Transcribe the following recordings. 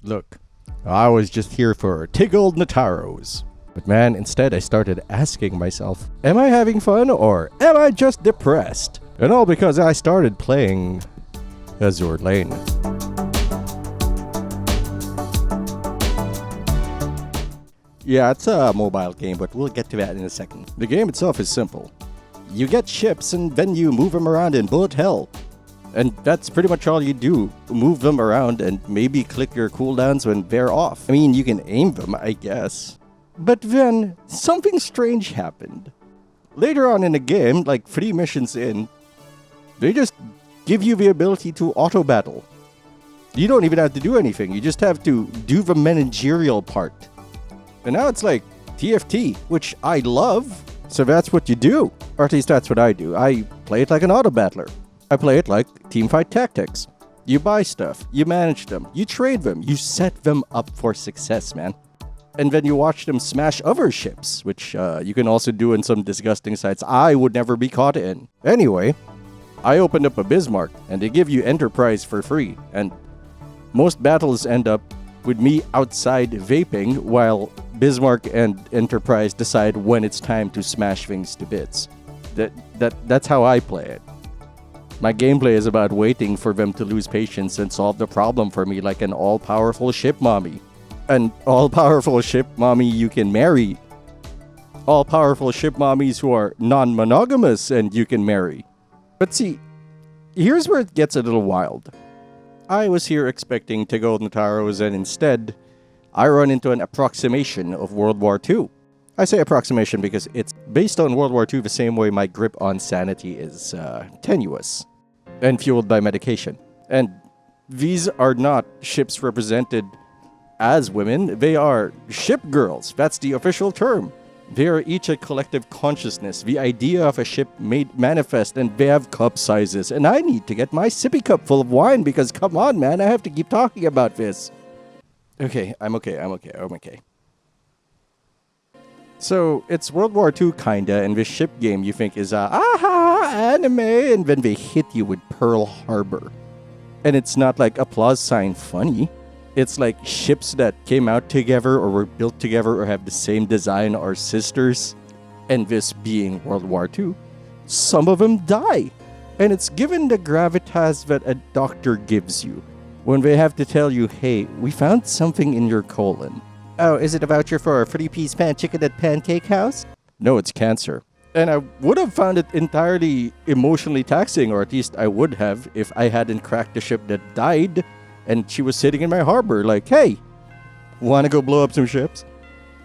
Look, I was just here for tickled Nataros. But man, instead I started asking myself, am I having fun or am I just depressed? And all because I started playing Azur Lane. Yeah, it's a mobile game, but we'll get to that in a second. The game itself is simple. You get ships and then you move them around in bullet hell. And that's pretty much all you do. Move them around and maybe click your cooldowns when they're off. I mean, you can aim them, I guess. But then, something strange happened. Later on in the game, like 3 missions in, they just give you the ability to auto-battle. You don't even have to do anything, you just have to do the managerial part. And now it's like TFT, which I love, so that's what you do. Or at least that's what I do. I play it like an auto-battler. I play it like teamfight tactics. You buy stuff, you manage them, you trade them, you set them up for success, man. And then you watch them smash other ships, which you can also do in some disgusting sites I would never be caught in. Anyway, I opened up a Bismarck, and they give you Enterprise for free, and most battles end up with me outside vaping while Bismarck and Enterprise decide when it's time to smash things to bits. That's how I play it. My gameplay is about waiting for them to lose patience and solve the problem for me like an all-powerful ship mommy. An all-powerful ship mommy you can marry. All-powerful ship mommies who are non-monogamous and you can marry. But see, here's where it gets a little wild. I was here expecting to go Nataros and instead, I run into an approximation of World War II. I say approximation because it's based on World War II the same way my grip on sanity is tenuous and fueled by medication. And these are not ships represented as women, they are ship girls. That's the official term. They are each a collective consciousness, the idea of a ship made manifest, and they have cup sizes. And I need to get my sippy cup full of wine because come on, man, I have to keep talking about this. Okay. So, it's World War II kinda, and this ship game you think is anime, and then they hit you with Pearl Harbor. And it's not like applause sign funny. It's like ships that came out together or were built together or have the same design are sisters. And this being World War II, some of them die. And it's given the gravitas that a doctor gives you when they have to tell you, hey, we found something in your colon. Oh, is it a voucher for a 3-piece pan chicken at Pancake House? No, it's cancer. And I would have found it entirely emotionally taxing, or at least I would have if I hadn't cracked a ship that died and she was sitting in my harbor like, hey, wanna go blow up some ships?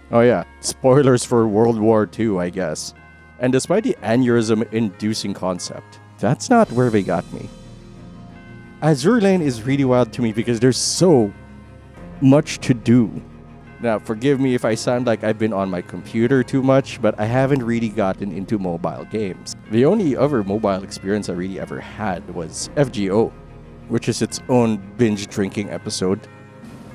Oh yeah, spoilers for World War II, I guess. And despite the aneurysm-inducing concept, that's not where they got me. Azur Lane is really wild to me because there's so much to do. Now, forgive me if I sound like I've been on my computer too much, but I haven't really gotten into mobile games. The only other mobile experience I really ever had was FGO, which is its own binge drinking episode.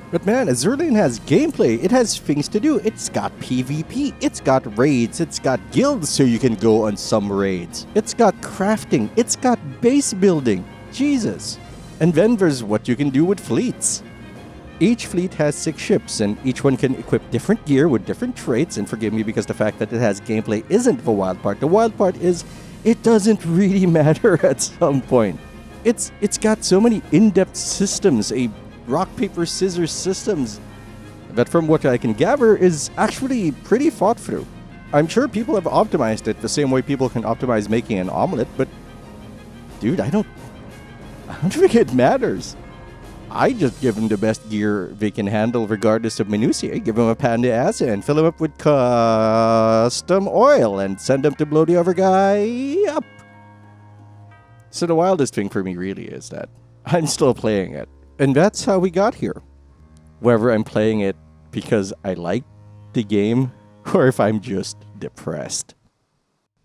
But man, Azur Lane has gameplay, it has things to do, it's got PvP, it's got raids, it's got guilds so you can go on some raids, it's got crafting, it's got base building, Jesus. And then there's what you can do with fleets. Each fleet has 6 ships, and each one can equip different gear with different traits, and forgive me because the fact that it has gameplay isn't the wild part. The wild part is, it doesn't really matter at some point. It's got so many in-depth systems, a rock, paper, scissors systems, that from what I can gather is actually pretty thought through. I'm sure people have optimized it the same way people can optimize making an omelet, but dude, I don't think it matters. I just give them the best gear they can handle regardless of minutiae. Give them a panda ass and fill them up with custom oil and send them to blow the other guy up. So the wildest thing for me really is that I'm still playing it. And that's how we got here. Whether I'm playing it because I like the game or if I'm just depressed.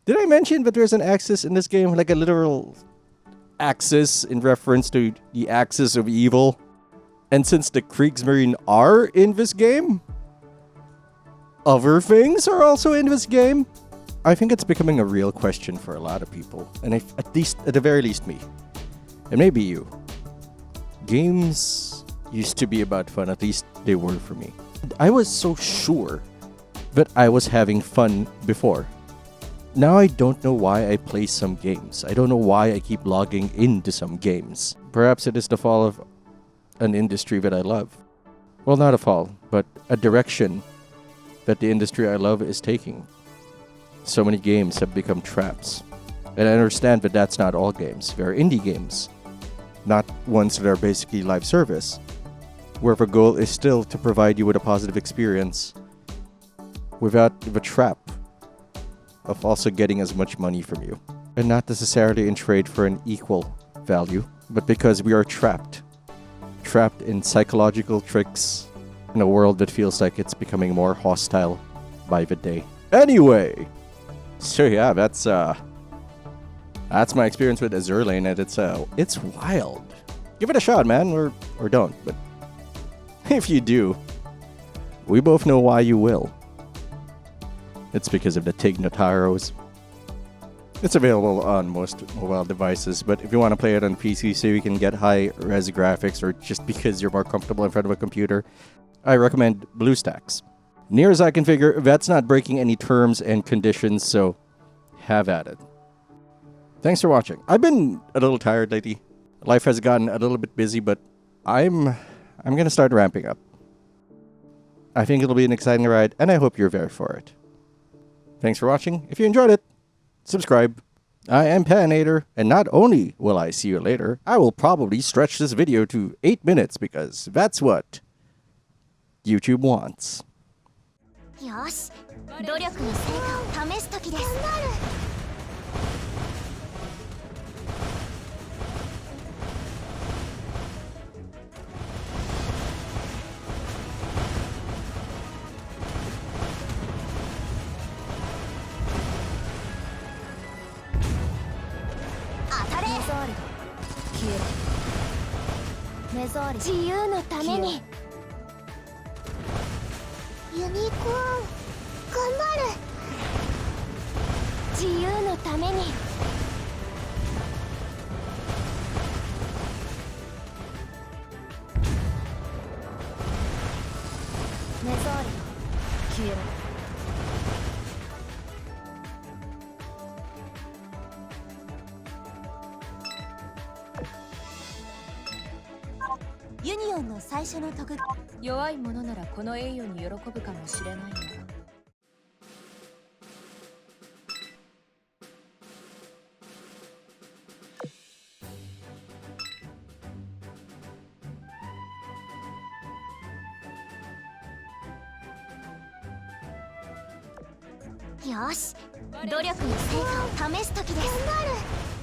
Did I mention that there's an axis in this game? Like a literal axis in reference to the axis of evil. And since the Kriegsmarine are in this game, other things are also in this game. I think it's becoming a real question for a lot of people, and at the very least me, and maybe you. Games used to be about fun. At least they were for me. I was so sure that I was having fun before. Now I don't know why I play some games. I don't know why I keep logging into some games. Perhaps it is the fall of an industry that I love. Well, not a fall, but a direction that the industry I love is taking. So many games have become traps. And I understand that that's not all games. There are indie games, not ones that are basically live service, where the goal is still to provide you with a positive experience without the trap of also getting as much money from you. And not necessarily in trade for an equal value, but because we are trapped in psychological tricks in a world that feels like it's becoming more hostile by the day. Anyway, so yeah, that's my experience with Azur Lane, and it's wild. Give it a shot, man, or don't. But if you do, we both know why you will. It's because of the TIG Notaros. It's available on most mobile devices, but if you want to play it on PC so you can get high-res graphics, or just because you're more comfortable in front of a computer, I recommend BlueStacks. Near as I can figure, that's not breaking any terms and conditions, so have at it. Thanks for watching. I've been a little tired lately. Life has gotten a little bit busy, but I'm going to start ramping up. I think it'll be an exciting ride, and I hope you're there for it. Thanks for watching. If you enjoyed it, subscribe. I am Patinator, and not only will I see you later, I will probably stretch this video to 8 minutes because that's what YouTube wants. よし、努力の成果を試す時です。当たれ。メゾール、自由のために。ユニコーン、頑張る。自由のために。メゾール、消えろ。ユニオンの最初の特技。弱い者ならこの栄誉に喜ぶかもしれないが。よし、努力の成果を試す時です。